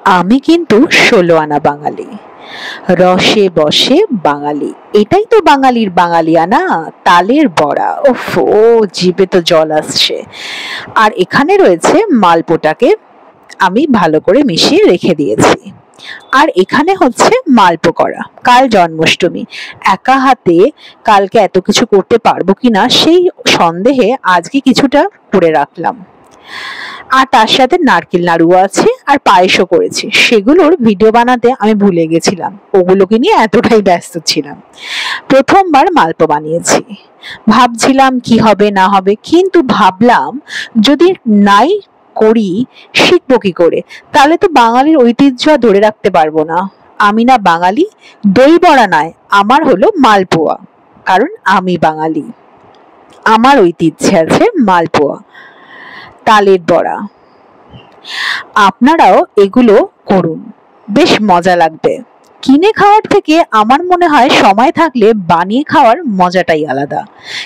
আমি কিন্তু ১৬ আনা বাঙালি, রসে বসে বাঙালি। এটাই তো বাঙালির বাঙালিয়ানা, তালের বড়া। ওফ! জিভে তো জল আসছে। আর এখানে রয়েছে মালপোটাকে আমি ভালো করে মিশিয়ে রেখে দিয়েছি। আর এখানে হচ্ছে মালপো করা। কাল জন্মাষ্টমী। একা হাতে কালকে এত কিছু করতে পারবো কিনা সেই সন্দেহে আজকে কিছুটা করে রাখলাম। আর তার সাথে নারকেল নাড়ুও আছে আর পায়েসও করেছি। সেগুলোর ভিডিও বানাতে আমি ভুলে গেছিলাম। ওগুলোকে নিয়ে এতটাই ব্যস্ত ছিলাম। প্রথমবার মালপো বানিয়েছি। ভাবছিলাম কি হবে না হবে, কিন্তু ভাবলাম যদি নাই করি শিখবো কি করে? তাহলে তো বাঙালির ঐতিহ্য আর ধরে রাখতে পারবো না। আমি না বাঙালি, দই বড়া নয়, আমার হলো মালপোয়া। কারণ আমি বাঙালি। আমার ঐতিহ্যে আছে মালপোয়া, তালের বড়া। আপনারাও এগুলো করুন, বেশ মজা লাগবে। কিনে খাওয়ার থেকে আমার মনে হয় সময় থাকলে বানিয়ে খাওয়ার মজাটাই আলাদা।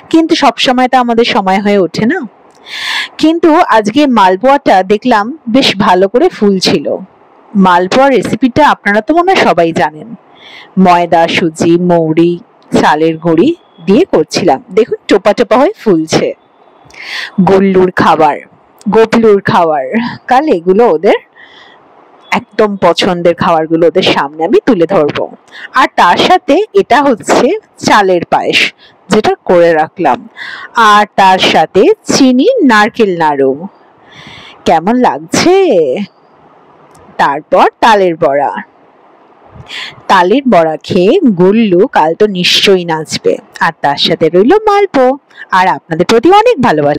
কিন্তু সব সময় তো আমাদের সময় হয়ে ওঠে না। কিন্তু আজকে মালপোয়াটা দেখলাম বেশ ভালো করে ফুলছিল। মালপোয়ার রেসিপিটা আপনারা তো মনে হয় সবাই জানেন। ময়দা, সুজি, মৌরি, চালের গুঁড়ি দিয়ে করছিলাম। দেখুন টোপা টোপা হয়ে ফুলছে। গুল্লুর খাবার, গোপলুর খাবার। কাল এগুলো ওদের একদম পছন্দের খাবারগুলো ওদের সামনে আমি তুলে ধরবো। আর তার সাথে এটা হচ্ছে চালের পায়েস, যেটা করে রাখলাম। আর তার সাথে চিনি নারকেল নাড়ু। কেমন লাগছে? তারপর তালের বড়া। তালের বড়া খেয়ে গুল্লু কাল তো নিশ্চয়ই নাচবে। আর তার সাথে রইল মালপো। আর আপনাদের প্রতি অনেক ভালোবাসা।